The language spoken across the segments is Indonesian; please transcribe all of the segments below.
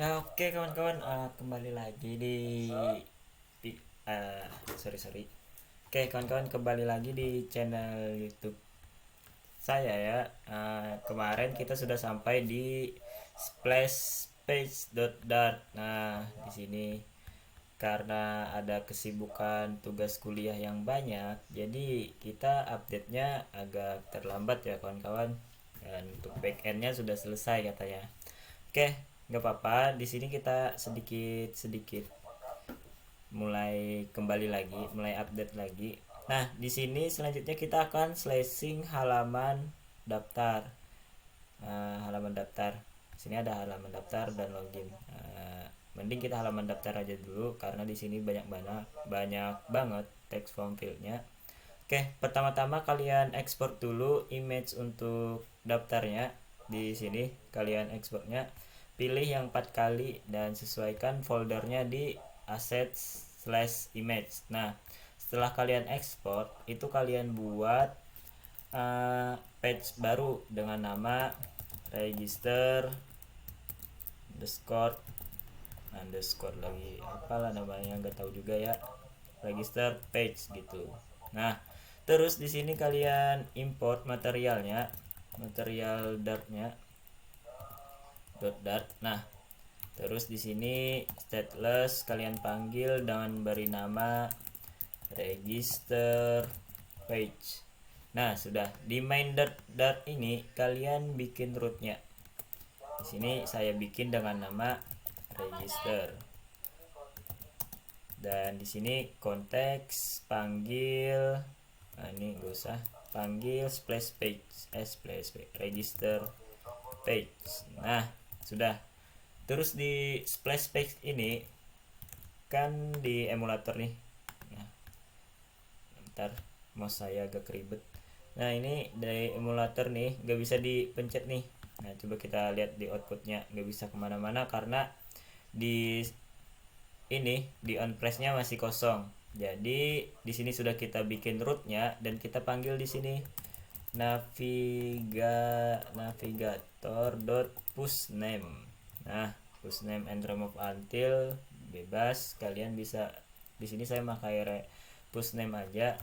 Oke kawan-kawan, kembali lagi di- eh, sorry sorry. Oke kawan-kawan, kembali lagi di channel YouTube saya ya. Kemarin kita sudah sampai di splashpage.dart. Nah, di sini karena ada kesibukan tugas kuliah yang banyak, jadi kita update-nya agak terlambat ya kawan-kawan. Dan untuk backend-nya sudah selesai katanya. Oke, nggak apa-apa. Di sini kita sedikit-sedikit mulai kembali lagi, mulai update lagi. Nah, di sini selanjutnya kita akan slashing halaman daftar. Halaman daftar. Di sini ada halaman daftar dan login. Mending kita halaman daftar aja dulu karena di sini banyak banget text form fieldnya. Oke, pertama-tama kalian ekspor dulu image untuk daftarnya. Di sini kalian ekspornya, pilih yang 4 kali dan sesuaikan foldernya di assets/image. Nah, setelah kalian ekspor, itu kalian buat page baru dengan nama register underscore underscore lagi apalah namanya, nggak tahu juga ya, register page gitu. Nah, terus di sini kalian import materialnya, material dartnya dart. Nah, terus di sini stateless kalian panggil dengan beri nama register page. Nah, sudah di main dart ini kalian bikin rootnya. Di sini saya bikin dengan nama register. Dan di sini konteks panggil, nah ini gak usah, panggil splash page, splash page register page. Nah, sudah. Terus di splash page ini kan di emulator nih. Nah, bentar, mouse saya agak ribet. Nah, ini dari emulator nih gak bisa dipencet nih. Nah, coba kita lihat di outputnya, gak bisa kemana-mana karena di ini di on press-nya masih kosong. Jadi di sini sudah kita bikin rootnya dan kita panggil di sini navigator dot push name. Nah, push name and remove until bebas, kalian bisa. Di sini saya pakai push name aja,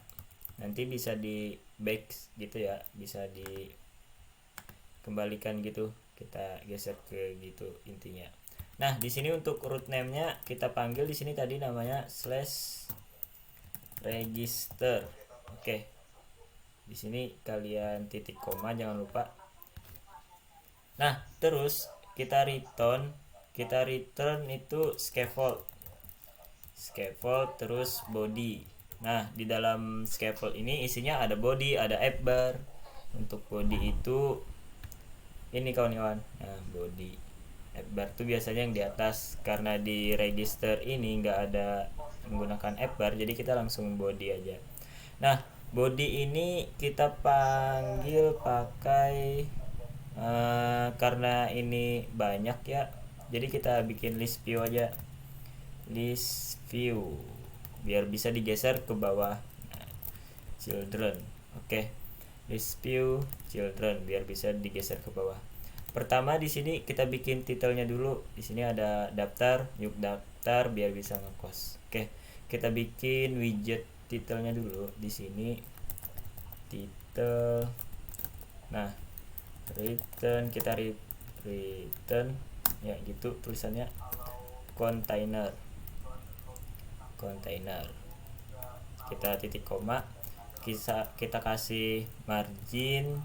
nanti bisa di back gitu ya, bisa dikembalikan gitu, kita geser ke gitu intinya. Nah, di sini untuk root name-nya kita panggil di sini tadi namanya slash register. Oke. Di sini kalian titik koma jangan lupa. Nah, terus kita return itu scaffold. Scaffold terus body. Nah, di dalam scaffold ini isinya ada body, ada app bar. Untuk body itu ini kawan-kawan. Nah, body app bar tuh biasanya yang di atas, karena di register ini nggak ada menggunakan app bar, jadi kita langsung body aja. Nah, body ini kita panggil pakai karena ini banyak ya, jadi kita bikin list view aja, list view biar bisa digeser ke bawah. Nah, children, oke, list view children biar bisa digeser ke bawah. Pertama di sini kita bikin titelnya dulu. Di sini ada daftar, yuk daftar biar bisa ngekos. Oke, kita bikin widget titelnya dulu di sini. Titel. Nah, return kita return ya gitu tulisannya, container. Container. Kita titik koma. Kita kasih margin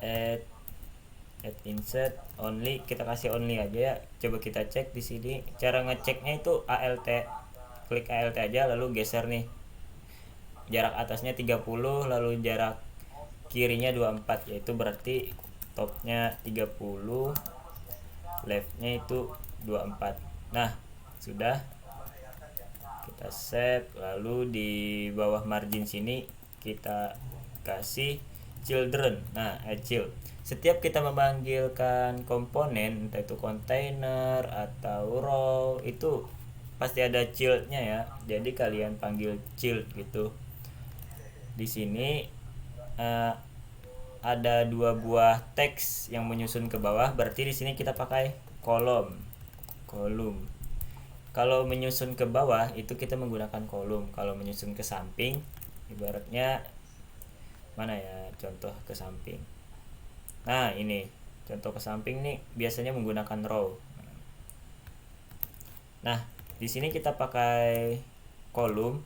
add insert only, kita kasih only aja ya. Coba kita cek di sini. Cara ngeceknya itu alt, klik alt aja lalu geser nih. Jarak atasnya 30 lalu jarak kirinya 24, yaitu berarti topnya 30, leftnya itu 24. Nah, sudah, kita save. Lalu di bawah margin sini kita kasih children. Nah, child. Setiap kita memanggilkan komponen, entah itu container atau row, itu pasti ada childnya ya. Jadi kalian panggil child gitu. Di sini ada dua buah teks yang menyusun ke bawah, berarti di sini kita pakai kolom. Kalau menyusun ke bawah itu kita menggunakan kolom. Kalau menyusun ke samping, ibaratnya mana ya contoh ke samping. Nah ini contoh ke samping nih biasanya menggunakan row. Nah di sini kita pakai kolom,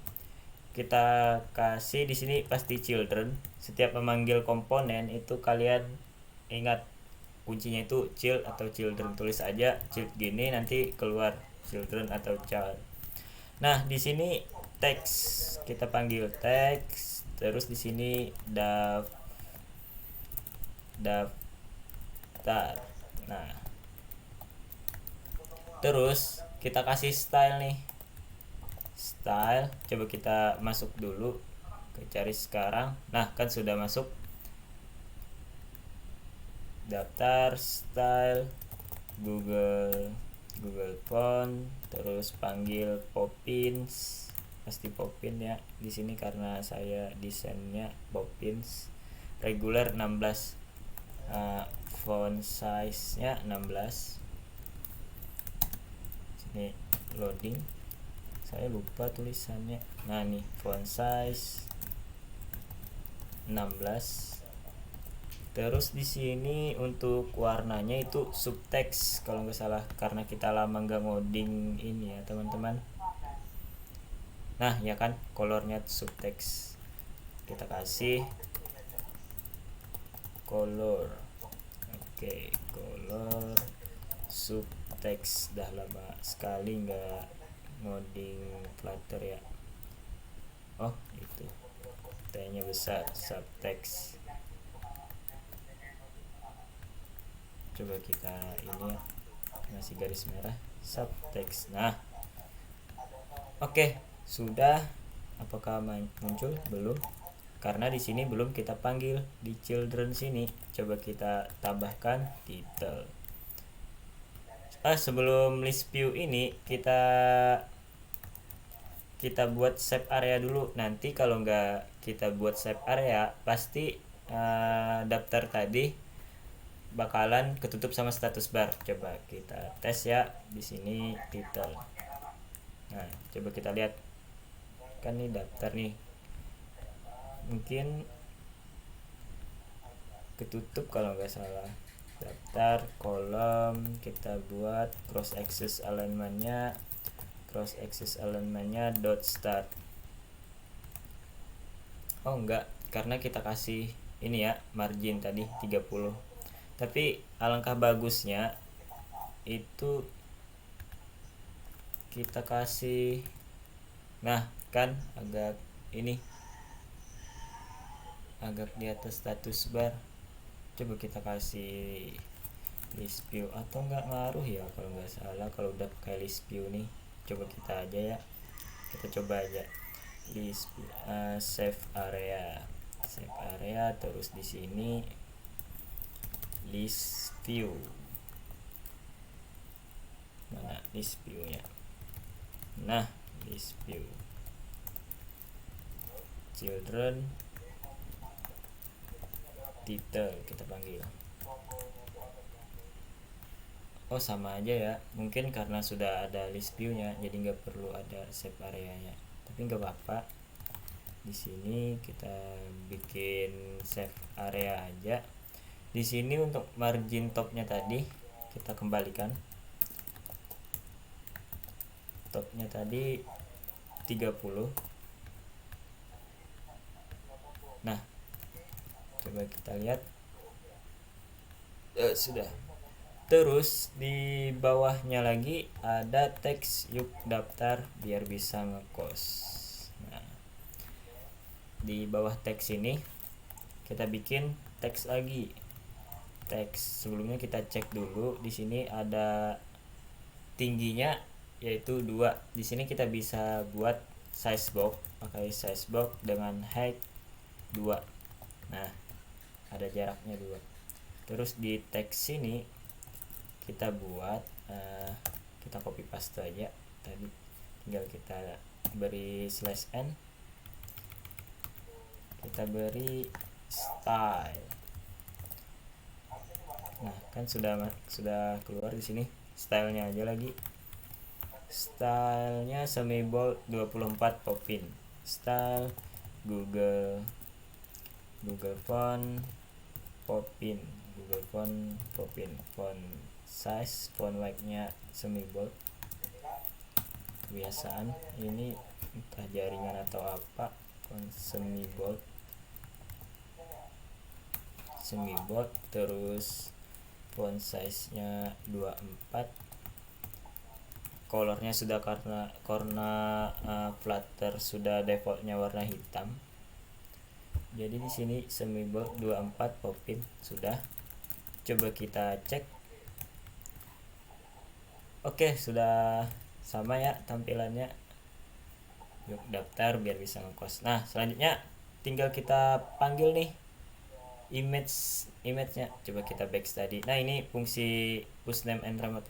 kita kasih di sini pasti children. Setiap memanggil komponen itu kalian ingat kuncinya itu child atau children, tulis aja child gini nanti keluar children atau child. Nah di sini teks kita panggil teks, terus di sini daftar. Nah terus kita kasih style nih, style coba kita masuk dulu ke cari sekarang. Nah kan sudah masuk daftar style Google Font, terus panggil Poppins, pasti Poppin ya di sini karena saya desainnya Poppins. Regular 16, font size nya 16. Sini loading, saya lupa tulisannya. Nah nih font size 16. Terus di sini untuk warnanya itu subtext kalau nggak salah, karena kita lama nggak ngoding ini ya teman-teman. Nah ya kan colornya subtext, kita kasih color. Oke, color subtext. Dah lama sekali nggak ngoding Flutter ya. Oh itu T-nya besar, subtext. Coba kita ini ya, masih garis merah subtext. Nah oke, sudah. Apakah muncul? Belum, karena di sini belum kita panggil di children sini. Coba kita tambahkan title. Sebelum list view ini kita buat save area dulu. Nanti kalau nggak kita buat save area pasti daftar tadi bakalan ketutup sama status bar. Coba kita tes ya di sini title. Nah coba kita lihat kan nih daftar nih, mungkin ketutup kalau nggak salah. Daftar kolom kita buat cross axis alignmentnya dot start. Oh enggak, karena kita kasih ini ya margin tadi 30. Tapi alangkah bagusnya itu kita kasih, nah kan agak ini agak di atas status bar. Coba kita kasih list view, atau nggak ngaruh ya kalau nggak salah kalau udah pakai list view nih. Coba kita aja ya, kita coba aja list save area terus di sini list view. Mana list view nya? Nah list view children title kita panggil. Oh sama aja ya, mungkin karena sudah ada list view nya jadi nggak perlu ada save areanya, tapi nggak apa-apa. Di sini kita bikin save area aja. Di sini untuk margin topnya tadi kita kembalikan, topnya tadi 30. Nah coba kita lihat, sudah. Terus di bawahnya lagi ada teks yuk daftar biar bisa ngekos. Nah di bawah teks ini kita bikin teks lagi. Teks sebelumnya kita cek dulu, di sini ada tingginya yaitu 2. Di sini kita bisa buat size box, pakai size box dengan height 2. Nah ada jaraknya 2. Terus di teks sini kita buat kita copy paste aja tadi, tinggal kita beri /n, kita beri style. Nah, kan sudah keluar di sini. Stylenya aja lagi. Stylenya semi bold 24 popin. Style Google font popin. Google font popin. Font size, font weight-nya semi bold. Kebiasaan ini entah jaringan atau apa. Font semi bold. Terus font size nya 24, colornya sudah karena Flutter sudah defaultnya warna hitam, jadi di sini semi bold 24 popin sudah. Coba kita cek. Oke, sudah sama ya tampilannya. Yuk daftar biar bisa ngekos. Nah, selanjutnya tinggal kita panggil nih image-nya. Coba kita back tadi. Nah, ini fungsi push name and remote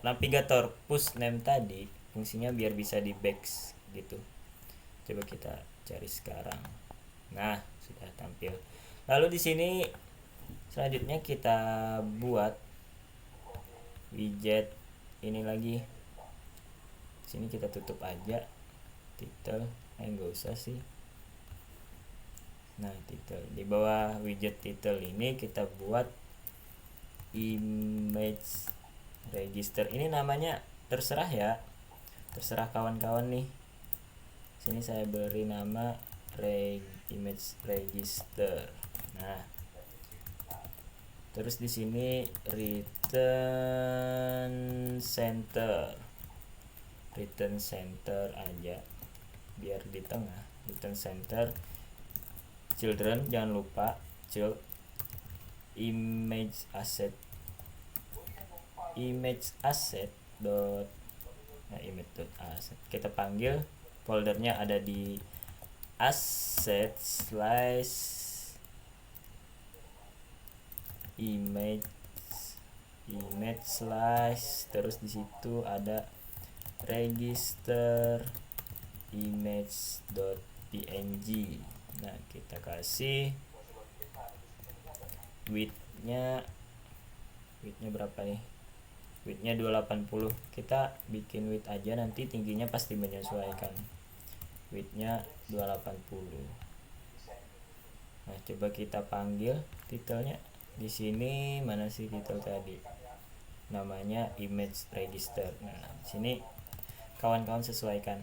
navigator push name tadi fungsinya biar bisa di back gitu. Coba kita cari sekarang. Nah, sudah tampil. Lalu di sini selanjutnya kita buat widget ini lagi. Sini kita tutup aja title, enggak usah sih. Nah, title di bawah widget title ini kita buat image register. Ini namanya terserah ya, terserah kawan-kawan nih. Sini saya beri nama image register. Nah, terus di sini return center aja biar di tengah. Return center children, jangan lupa image asset dot image.asset. Kita panggil foldernya ada di asset / image terus di situ ada register image.png. Nah, kita kasih width-nya berapa nih? Width-nya 280. Kita bikin width aja, nanti tingginya pasti menyesuaikan. Width-nya 280. Nah, coba kita panggil titelnya. Di sini mana sih titel tadi? Namanya image register. Nah, di sini kawan-kawan sesuaikan.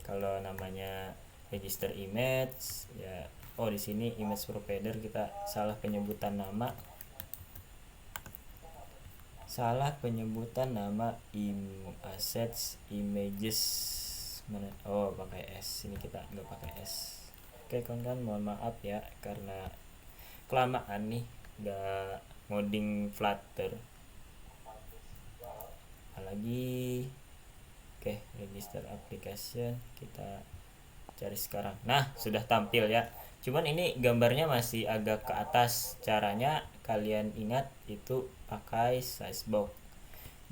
Kalau namanya register image ya, di sini image provider kita salah penyebutan nama assets images mana, pakai S. Ini kita nggak pakai S. Oke kawan-kawan, mohon maaf ya karena kelamaan nih nggak ngoding Flutter lagi. Oke, register application kita cari sekarang. Nah, sudah tampil ya. Cuman ini gambarnya masih agak ke atas. Caranya kalian ingat itu pakai size box.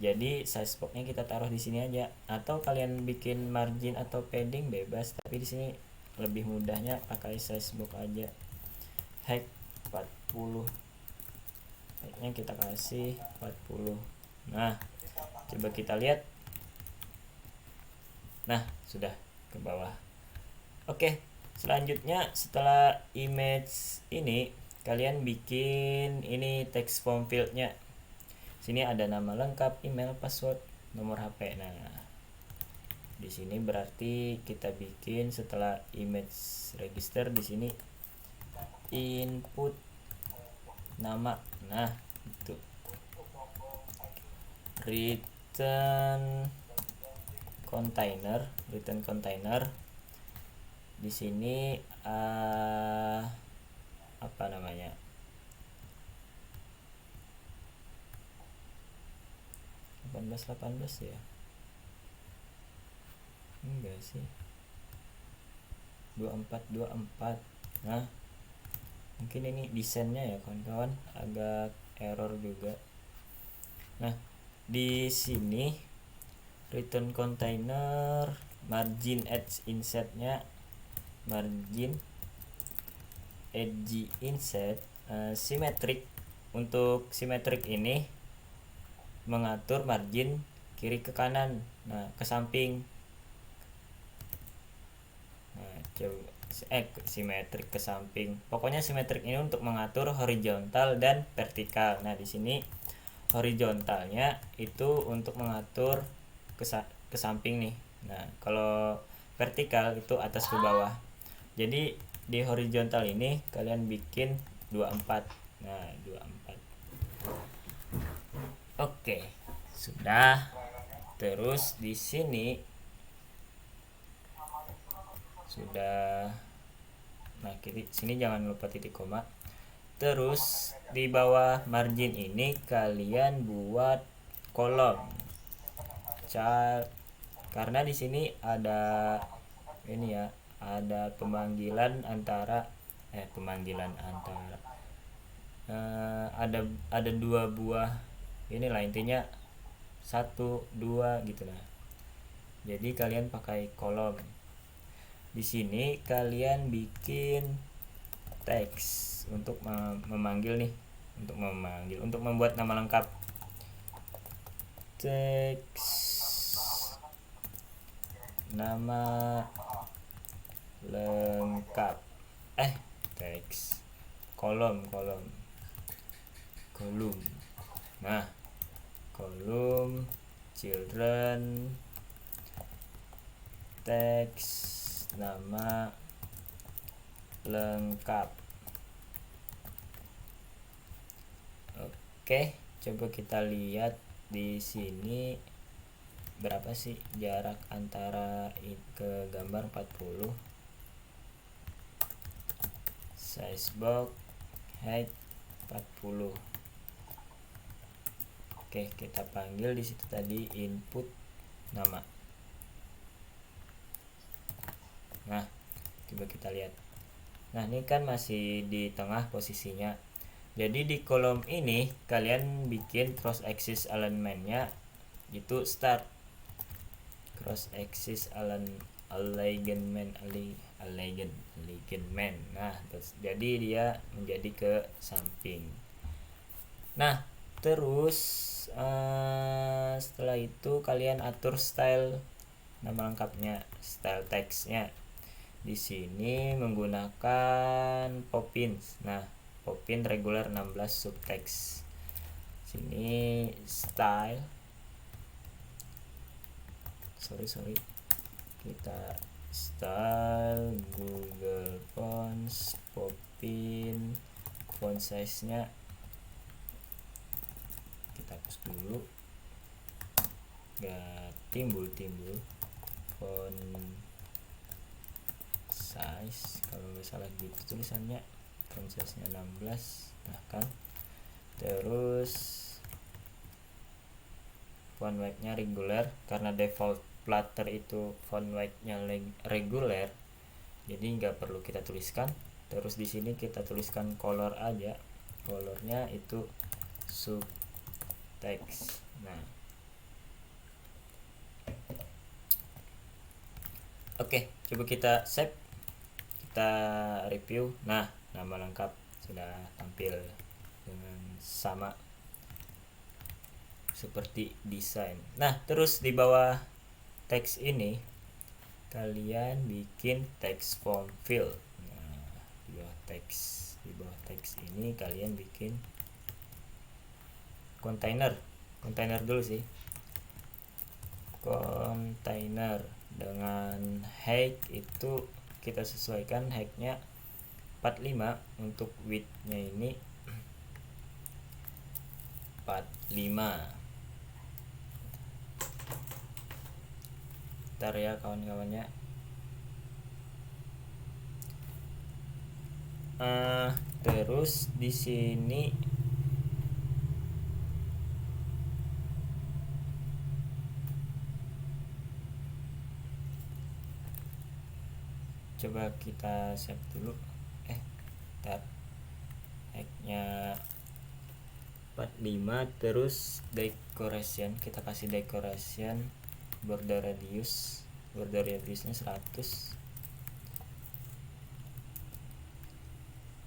Jadi size boxnya kita taruh di sini aja, atau kalian bikin margin atau padding bebas, tapi di sini lebih mudahnya pakai size box aja. Height 40. Heightnya kita kasih 40. Nah, coba kita lihat. Nah, sudah ke bawah. Oke, selanjutnya setelah image ini kalian bikin ini text form fieldnya. Sini ada nama lengkap, email, password, nomor HP. Nah, di sini berarti kita bikin setelah image register di sini input nama. Nah, itu return container. Di sini apa namanya? (18) ya? Enggak sih. 24. Nah, mungkin ini desainnya ya kawan-kawan agak error juga. Nah, di sini return container margin edge inset-nya margin edge inset symmetric untuk simetrik ini mengatur margin kiri ke kanan, nah ke samping. Nah, coba simetrik ke samping. Pokoknya simetrik ini untuk mengatur horizontal dan vertikal. Nah, di sini horizontalnya itu untuk mengatur ke samping nih. Nah, kalau vertikal itu atas ke bawah. Jadi di horizontal ini kalian bikin 24. Nah, 24. Oke, sudah. Terus di sini sudah. Nah, sini jangan lupa titik koma. Terus di bawah margin ini kalian buat kolom child, karena di sini ada ini ya, ada pemanggilan antara ada dua buah inilah, intinya 1 2 gitu lah. Jadi kalian pakai kolom. Di sini kalian bikin teks untuk memanggil nih, untuk membuat nama lengkap. Teks nama lengkap. Teks kolom. Nah, kolom children teks nama lengkap. Oke, coba kita lihat di sini berapa sih jarak antara ke gambar 40. Size box height 40. Oke, kita panggil di situ tadi input nama. Nah, coba kita lihat. Nah, ini kan masih di tengah posisinya. Jadi di kolom ini kalian bikin cross axis alignment-nya itu start. Cross axis alignment. Nah, jadi dia menjadi ke samping. Nah, terus setelah itu kalian atur style nama lengkapnya, style text-nya. Di sini menggunakan Poppins. Nah, Poppin regular 16 subtext. Sini style. Sorry. Kita style Google Fonts Poppin. Font size-nya kita hapus dulu. Gak timbul font size, kalau nggak salah gitu tulisannya. Font size nya 16. Nah kan, terus font weight nya regular, karena default Flutter itu font weight nya regular, jadi nggak perlu kita tuliskan. Terus di sini kita tuliskan color aja, colornya itu subtext. Nah, oke, coba kita save, kita review. Nah, nama lengkap sudah tampil dengan sama seperti desain. Nah, terus di bawah teks ini kalian bikin text form field. Nah, di bawah teks ini kalian bikin container dulu sih. Container dengan height itu kita sesuaikan height-nya 45, untuk width-nya ini 45. Bentar ya kawan-kawannya. Terus di sini coba kita save dulu. Bentar. Height-nya 45, terus decoration, kita kasih decoration border radiusnya 100.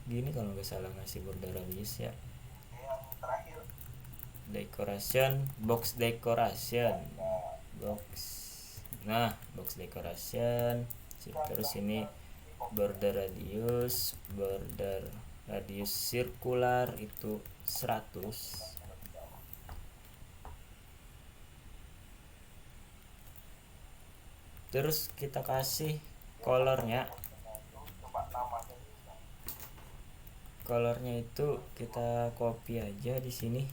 Gini kalau nggak salah ngasih border radius ya. decoration, box decoration, box. Nah, box decoration. Terus ini border radius sirkular itu 100. Terus kita kasih colornya itu kita copy aja di sini.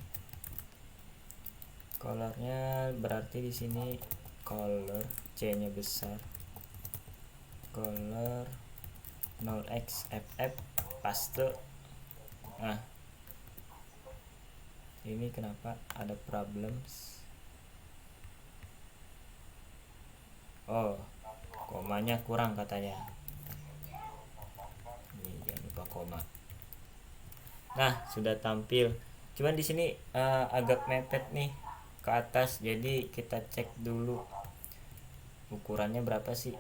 Colornya berarti di sini color C-nya besar, color 0xFF paste. Nah, ini kenapa ada problems? Oh, komanya kurang katanya. Ini jangan lupa koma. Nah, sudah tampil. Cuman di sini agak mepet nih ke atas, jadi kita cek dulu ukurannya berapa sih.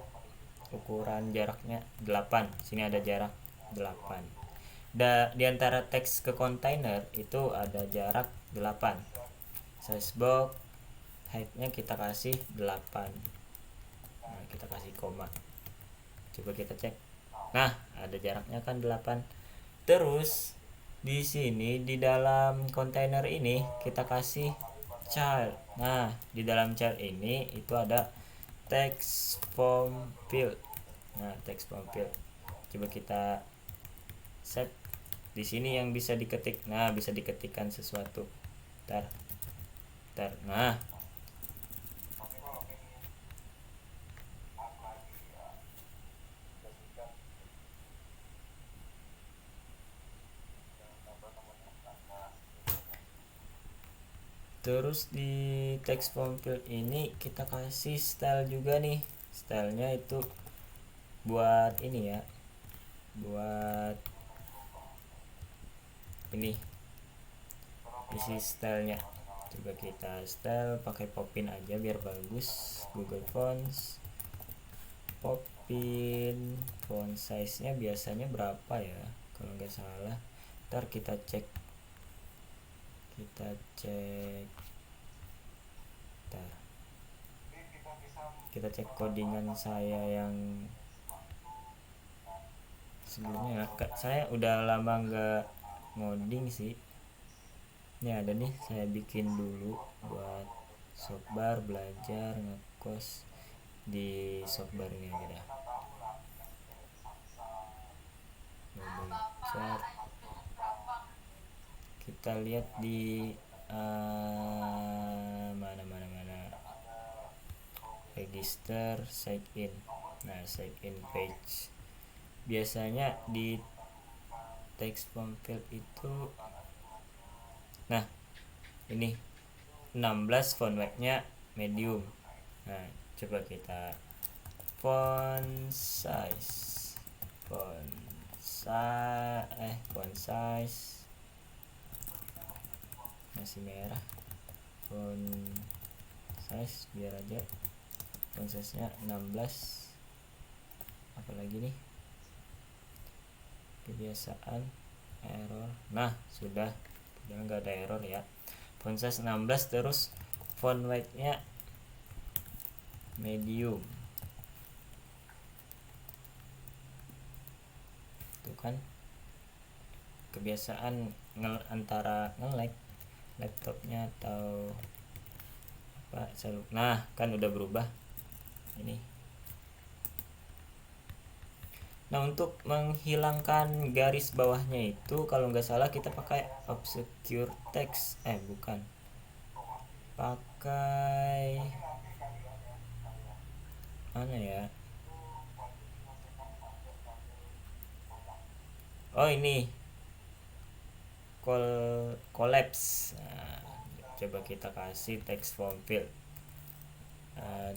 Ukuran jaraknya 8. Sini ada jarak 8. Di antara teks ke kontainer itu ada jarak 8. Size box height-nya kita kasih 8. Nah, kita kasih koma. Coba kita cek. Nah, ada jaraknya kan 8. Terus di sini di dalam kontainer ini kita kasih child. Nah, di dalam child ini itu ada text form field. Nah, text form field. Coba kita set di sini yang bisa diketik. Nah, bisa diketikkan sesuatu. Ntar. Nah, terus di text form field ini kita kasih style juga nih. Stylenya itu buat ini ya, buat ini isi stylenya. Coba kita style pakai Popin aja biar bagus. Google Fonts, Popin, font size nya biasanya berapa ya kalau nggak salah. Ntar kita cek kita cek codingan saya yang sebelumnya. Saya udah lama nggak ngoding sih. Ini ada nih, saya bikin dulu buat softbar belajar ngekos di softbar ini aja dah. Kita lihat di mana register sign in. Nah, sign in page biasanya di text form field itu. Nah, ini 16 font weight-nya medium. Nah, coba kita font size masih merah. Font size biar aja font size nya 16. Apalagi nih, kebiasaan error. Nah, sudah nggak ada error ya. Font size 16, terus font weight nya medium. Tuh kan, kebiasaan antara nge-lag laptopnya atau apa. Nah, kan udah berubah ini. Nah, untuk menghilangkan garis bawahnya itu kalau nggak salah kita pakai obscure text. Bukan, pakai mana ya? Oh, ini collapse. Nah, coba kita kasih text form field,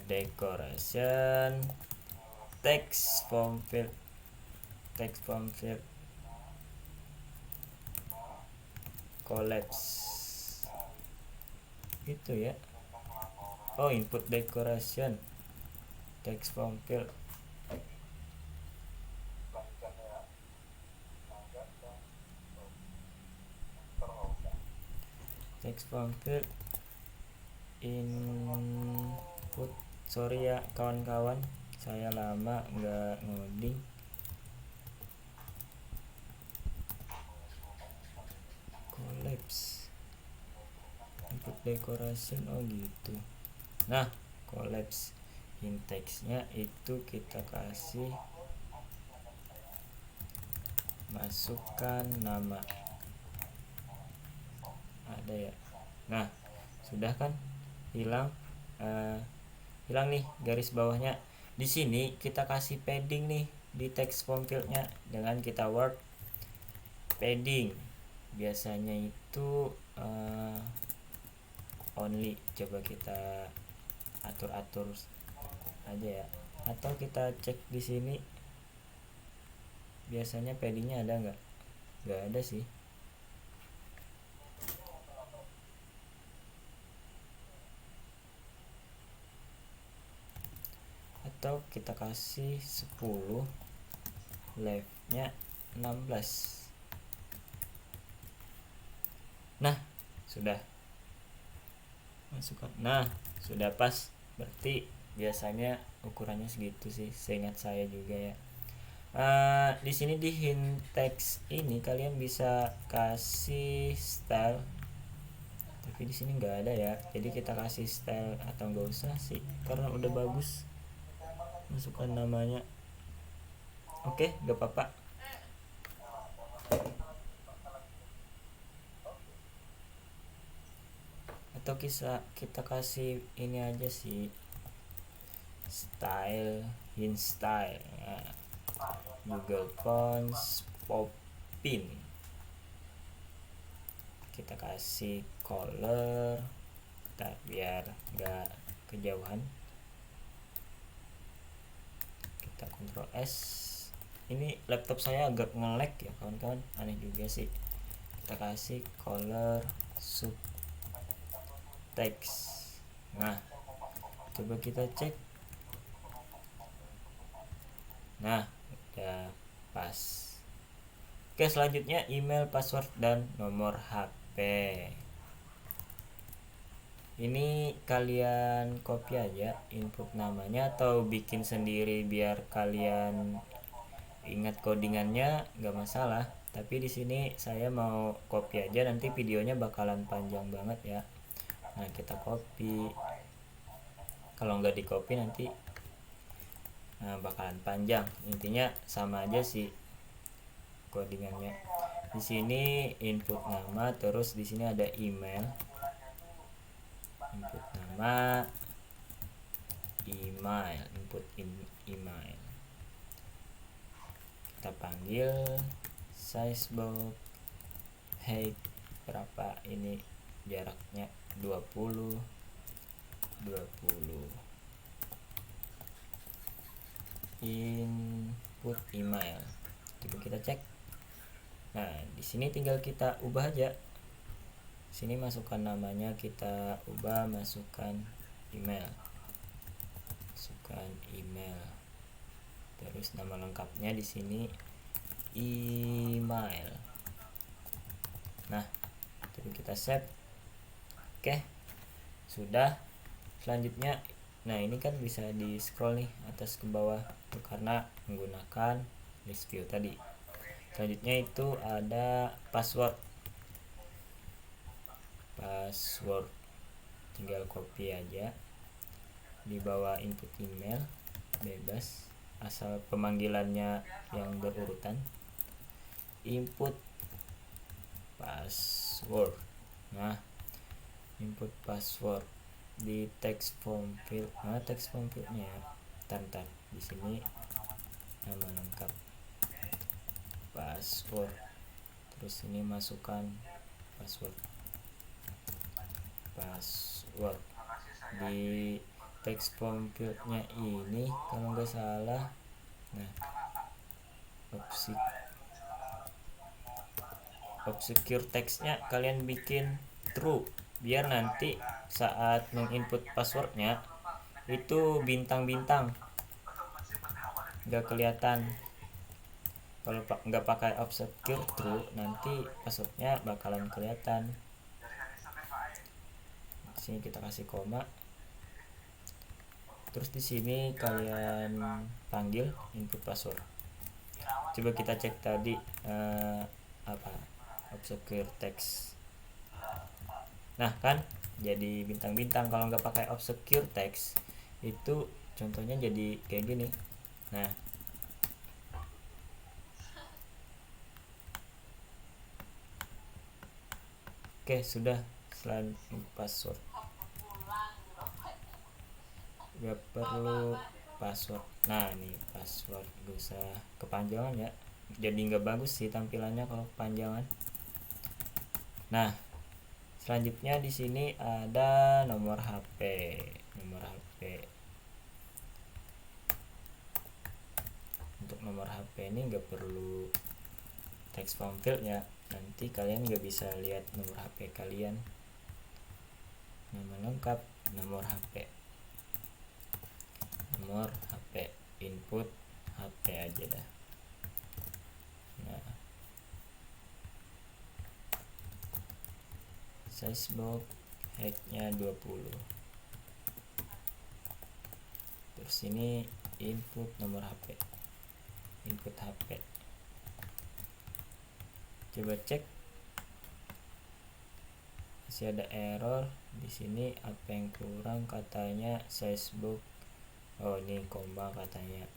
decoration, text form field collapse gitu ya. Oh, input decoration, text form field. form field input. Sorry ya kawan-kawan, saya lama nggak ngoding. Collapse input decoration, oh gitu. Nah, collapse index-nya itu kita kasih masukkan nama, ada ya. Nah, sudah kan hilang hilang nih garis bawahnya. Di sini kita kasih padding nih di text form field-nya dengan kita word padding. Biasanya itu only, coba kita atur-atur aja ya, atau kita cek di sini biasanya paddingnya ada nggak ada sih. Atau kita kasih 10, left-nya 16. Nah, sudah masukkan. Nah, sudah pas. Berarti biasanya ukurannya segitu sih, seingat saya juga ya. Di sini di hint text ini kalian bisa kasih style, tapi di sini nggak ada ya. Jadi kita kasih style atau nggak usah sih, karena udah bagus. Masukkan namanya. Oke, nggak apa-apa. Atau kita kasih ini aja sih, style, hint style ya. Google Fonts Popin, kita kasih color biar nggak kejauhan. Kita Ctrl S. Ini laptop saya agak nge-lag ya kawan-kawan, aneh juga sih. Kita kasih color sub text. Nah, coba kita cek. Nah, udah pas. Oke, selanjutnya email, password, dan nomor HP. Ini kalian copy aja input namanya atau bikin sendiri biar kalian ingat codingannya, nggak masalah. Tapi di sini saya mau copy aja, nanti videonya bakalan panjang banget ya. Nah, kita copy. Kalau nggak di copy nanti bakalan panjang. Intinya sama aja sih codingannya. Di sini input nama, terus di sini ada email. Input nama, email, input email. Kita panggil size box height berapa, ini jaraknya 20 input email. Coba kita cek. Nah, di sini tinggal kita ubah aja. Sini masukkan namanya, kita ubah, masukkan email. Terus nama lengkapnya di sini email. Nah, coba kita save. Oke, sudah. Selanjutnya, nah ini kan bisa di scroll nih atas ke bawah tuh, karena menggunakan list view tadi. Selanjutnya itu ada password. Tinggal copy aja di bawah input email, bebas asal pemanggilannya yang berurutan. Input password. Nah, input password di text form field. Nah, text form fieldnya tantar di sini nama lengkap, password. Terus ini masukkan password di text form fieldnya ini kalau nggak salah. Nah, obscure textnya kalian bikin true biar nanti saat menginput passwordnya itu bintang-bintang, nggak kelihatan. Kalau nggak pakai obscure true, nanti passwordnya bakalan kelihatan. Sini kita kasih koma. Terus di sini kalian panggil input password. Coba kita cek tadi apa obscure text. Nah kan jadi bintang-bintang. Kalau nggak pakai obscure text itu contohnya jadi kayak gini. Nah oke, sudah. Selanjutnya password, gak perlu password. Nah ini password gak usah kepanjangan ya, jadi nggak bagus sih tampilannya kalau kepanjangan. Nah selanjutnya di sini ada nomor HP. Untuk nomor HP ini nggak perlu text form field ya, nanti kalian nggak bisa lihat nomor HP kalian. Nama lengkap, nomor HP, input HP aja dah. Nah size box height-nya 20. Terus ini input nomor HP, input HP. Coba cek, masih ada error di sini. Apa yang kurang? Katanya size box. Oh ini koma katanya.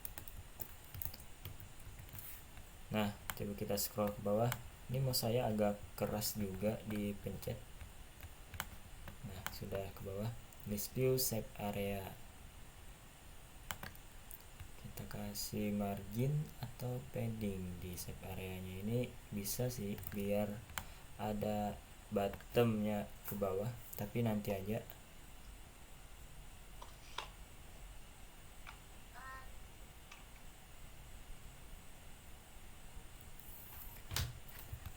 Nah coba kita scroll ke bawah. Ini mau saya agak keras juga dipencet. Nah sudah ke bawah. List view shape area, kita kasih margin atau padding di shape areanya. Ini bisa sih biar ada bottomnya ke bawah, tapi nanti aja.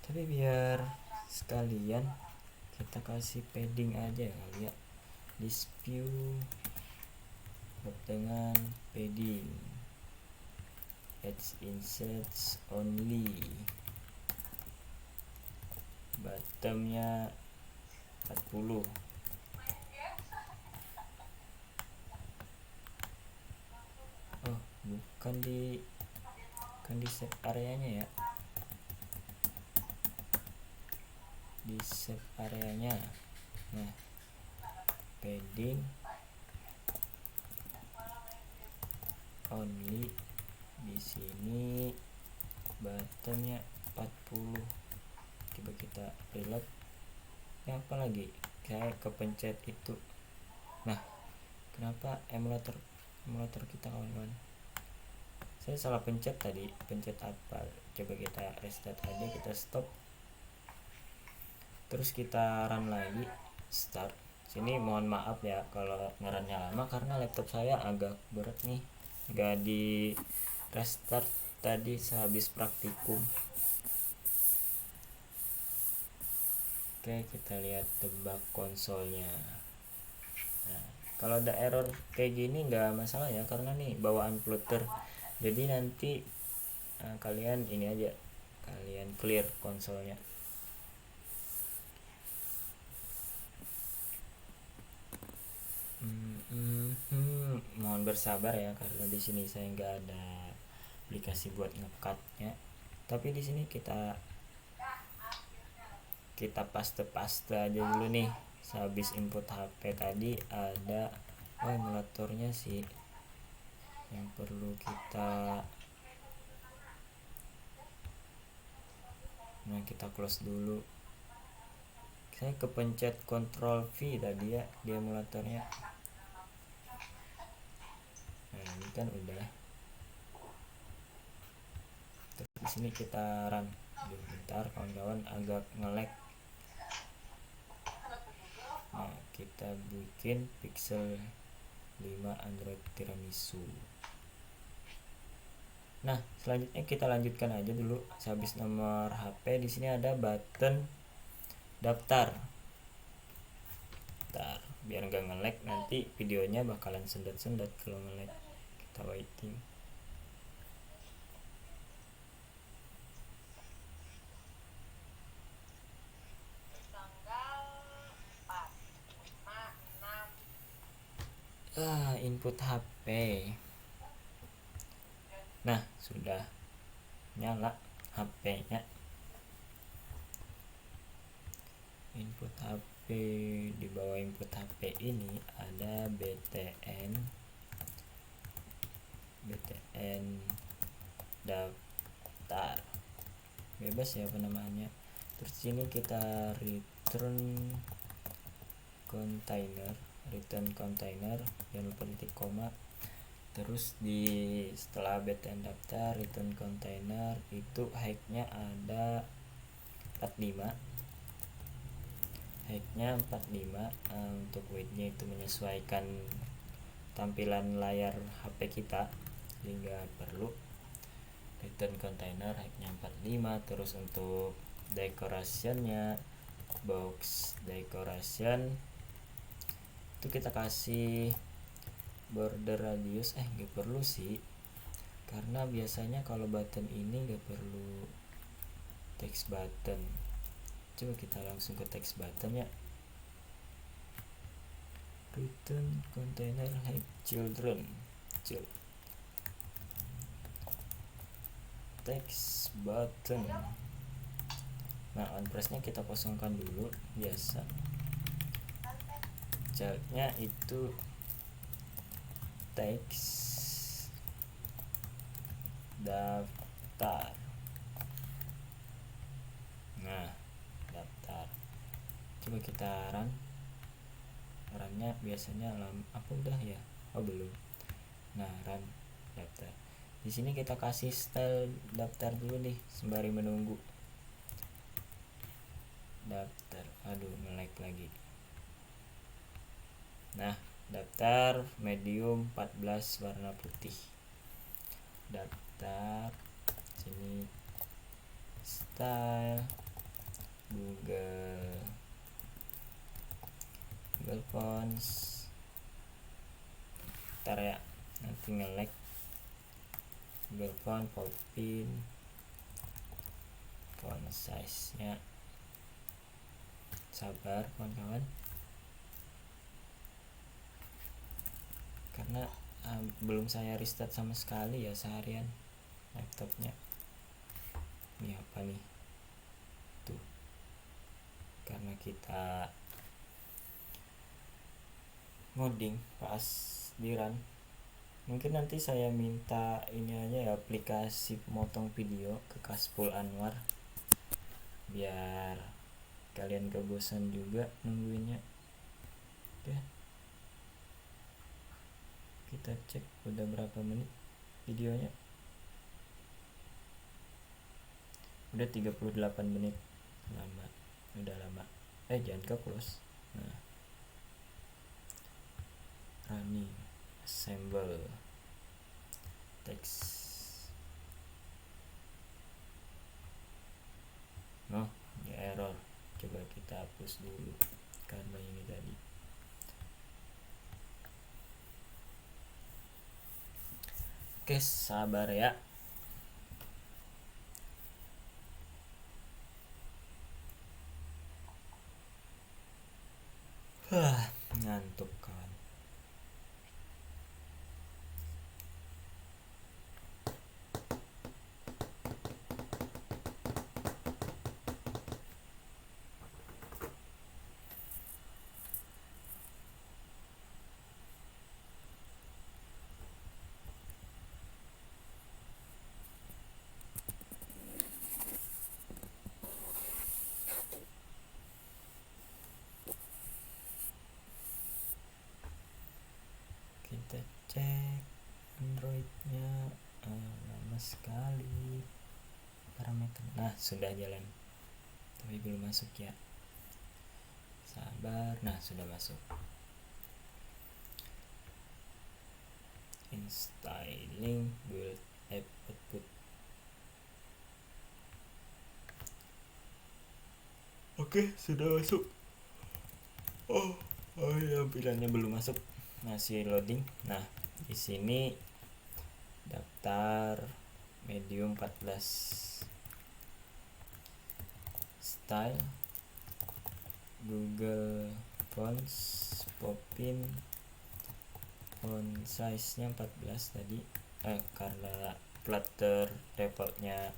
Tapi biar sekalian kita kasih padding aja kali ya. List view dengan padding, edge inserts only, bottomnya 40. Oh bukan di save areanya ya, di save areanya. Nah padding only di sini, bottomnya 40. Coba kita reload. Ini apa lagi, kayak kepencet itu. Nah kenapa emulator kita kawan-kawan, saya salah pencet tadi. Pencet apa? Coba kita restart aja, kita stop, terus kita run lagi, start. Sini mohon maaf ya kalau ngerunnya lama karena laptop saya agak berat nih, gak di restart tadi sehabis praktikum. Oke kita lihat debug konsolnya. Nah, kalau ada error kayak gini nggak masalah ya, karena nih bawaan Flutter. Jadi nanti kalian ini aja, kalian clear konsolnya. Mohon bersabar ya karena di sini saya nggak ada aplikasi buat ngecutnya. Tapi di sini kita paste aja dulu nih. Sehabis input HP tadi ada emulatornya sih yang perlu kita. Nah kita close dulu. Saya kepencet Ctrl V tadi ya di emulatornya. Nah ini kan udah. Terus di sini kita run. Bentar kawan-kawan, agak nge-lag. Nah kita bikin Pixel 5 Android Tiramisu. Nah selanjutnya kita lanjutkan aja dulu. Habis nomor HP di sini ada button daftar. Biar nggak nge-lag, nanti videonya bakalan sendat-sendat kalau nge-lag. Kita waiting. Input HP. Nah, sudah nyala HP-nya. Input HP, di bawah input HP ini ada BTN daftar, bebas ya penamaannya. Terus sini kita return container, jangan lupa titik koma. Terus di setelah BTN daftar return container itu height-nya ada 45. Height-nya 45. Untuk weight-nya itu menyesuaikan tampilan layar HP kita, sehingga perlu return container height-nya 45. Terus untuk decoration-nya, box decoration itu kita kasih border radius, nggak perlu sih, karena biasanya kalau button ini nggak perlu text button. Coba kita langsung ke text button ya. Return container height children, text button. Nah, on press-nya kita kosongkan dulu biasa. Childnya itu text daftar. Nah, daftar. Coba kita runnya biasanya apa udah ya? Oh belum. Nah, run daftar. Di sini kita kasih style daftar dulu nih sembari menunggu daftar. Aduh, nge-lag lagi. Nah, daftar medium 14 warna putih. Daftar sini style Google Fonts. Ntar ya, nanti nge-lag. Google Font, Popin, font size nya, sabar kawan-kawan, karena belum saya restart sama sekali ya seharian laptopnya. Ini apa nih tuh, karena kita ngoding pas di run. Mungkin nanti saya minta ini aja ya, aplikasi pemotong video ke Kaspul Anwar, biar kalian kebosan juga nungguinnya. Oke, kita cek udah berapa menit videonya. Udah 38 menit. Lama, udah lama. Jangan ke close. Nah, running, assemble, text. Oh, ya error. Coba kita hapus dulu karena ini tadi. Oke, sabar ya. Ngantuk kawan. Kita cek Androidnya, lama sekali parameter. Nah, sudah jalan, tapi belum masuk ya, sabar. Nah, sudah masuk. Installing build app output. Oke, sudah masuk. Oh ya, pilihannya belum masuk, masih loading. Nah, di sini daftar medium 14, style Google Fonts, Popin, font size nya 14 tadi, karena Flutter defaultnya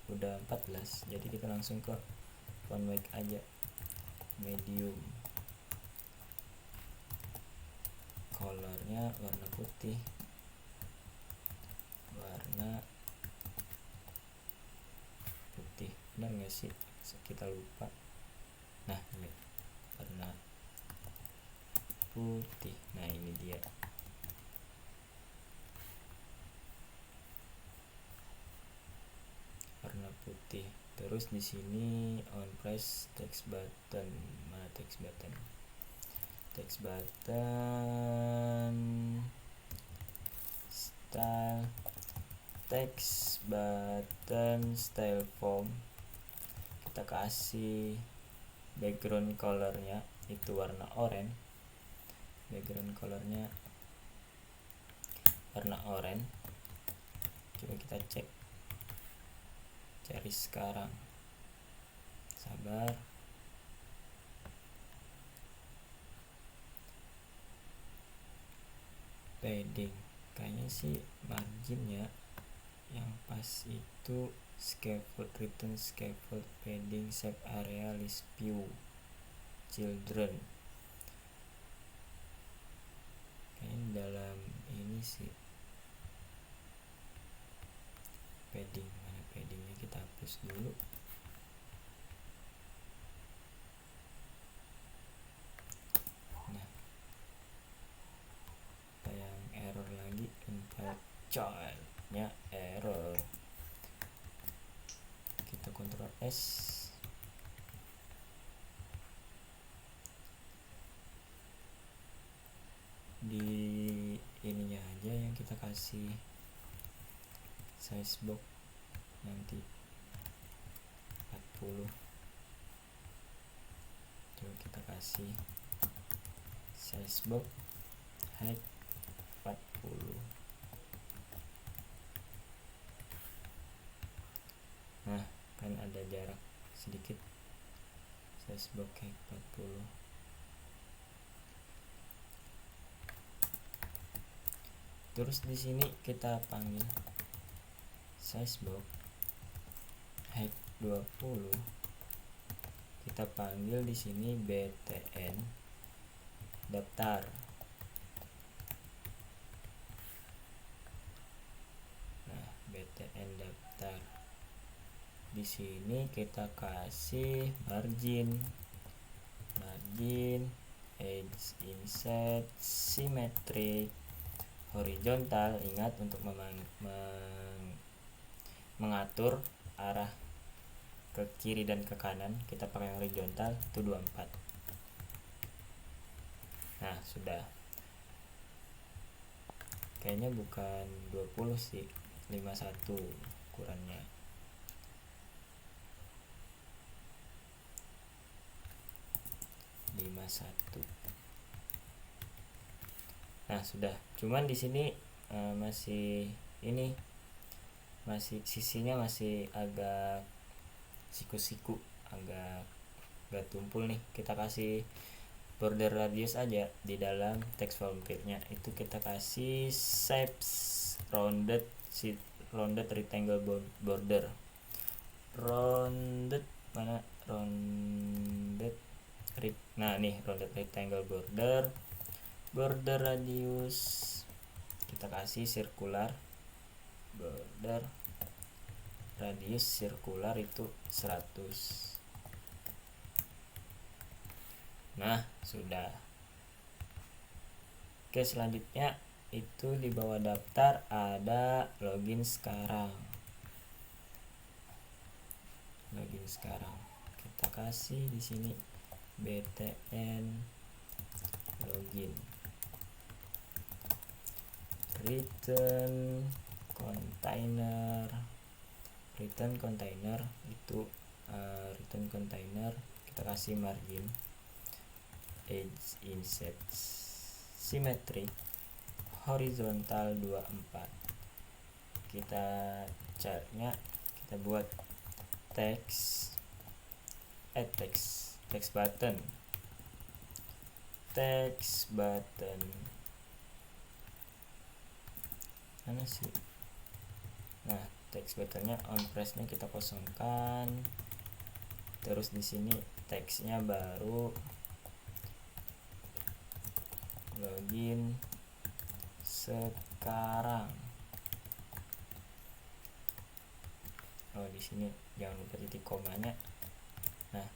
udah 14, jadi kita langsung ke font weight aja, medium, colornya warna putih, benar nggak sih, kita lupa. Nah ini warna putih, nah ini dia. Warna putih. Terus di sini on press text button, mana text button, style, text button style form, kita kasih background colornya itu warna oranye, background colornya warna oranye. Coba kita cari sekarang, sabar. Padding, kayaknya sih marginnya yang pas itu scaffold, return scaffold, padding, shape area, list view, children. Kayaknya dalam ini sih padding, mana paddingnya, kita hapus dulu. Nah, apa yang error lagi, info childnya error, kita Ctrl S, di ininya aja yang kita kasih size box nanti 40. Coba kita kasih size box height 40. Nah kan ada jarak sedikit, size box height 40. Terus di sini kita panggil size box height 20, kita panggil di sini btn daftar. Nah, btn daftar. Di sini kita kasih margin, edge inset, symmetric, horizontal. Ingat untuk mengatur arah ke kiri dan ke kanan kita pakai horizontal itu 24. Nah sudah, kayaknya bukan 20 sih, 51 ukurannya. Nah sudah, cuman di sini masih sisinya masih agak siku-siku, agak tumpul nih. Kita kasih border radius aja di dalam text formatnya, itu kita kasih shapes rounded rectangle border, mana rounded, nah nih rounded rectangle border radius kita kasih circular, border radius circular itu 100. Nah sudah. Oke, selanjutnya itu di bawah daftar ada login sekarang. Kita kasih di sini btn login, return container itu return container, kita kasih margin, edge inset, symmetric, horizontal 24. Kita caranya kita buat text button mana sih. Nah, text buttonnya on press-nya kita kosongkan. Terus di sini teksnya baru login sekarang. Oh, di sini jangan lupa titik komanya. Nah,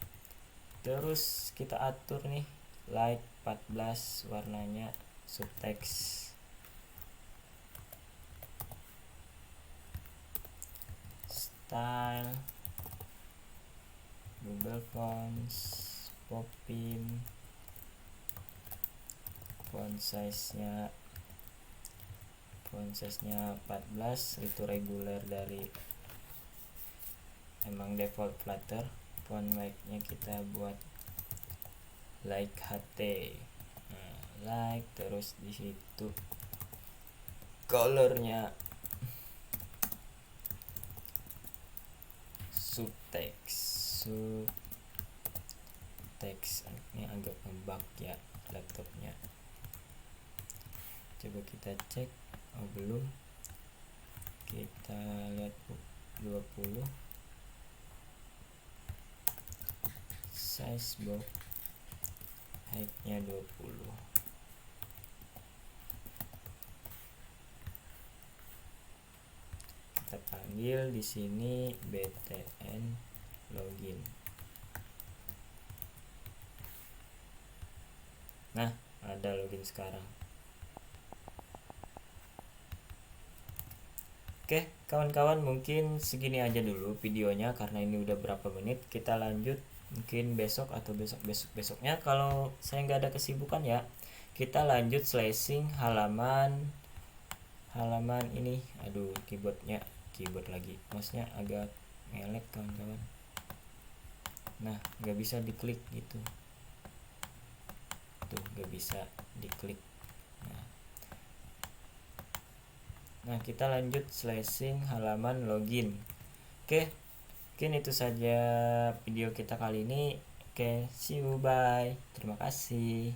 terus kita atur nih light 14, warnanya subtext. Style Google Fonts, Popin, font size-nya 14, itu regular dari emang default Flutter. Font like-nya kita buat like HT. Nah, like, terus di situ colornya subtext. Ini agak ngebug ya laptopnya. Coba kita cek. Oh, belum. Kita lihat 20. Size box height-nya 20. Kita panggil di sini btn login. Nah, ada login sekarang. Oke, kawan-kawan, mungkin segini aja dulu videonya karena ini udah berapa menit. Kita lanjut mungkin besok atau besoknya kalau saya nggak ada kesibukan ya. Kita lanjut slashing halaman ini. Aduh, keyboard lagi, mouse-nya agak ngelek kawan-kawan. Nah, nggak bisa diklik gitu, tuh nggak bisa diklik. Nah, kita lanjut slashing halaman login. Oke, mungkin itu saja video kita kali ini. Oke, see you, bye, terima kasih.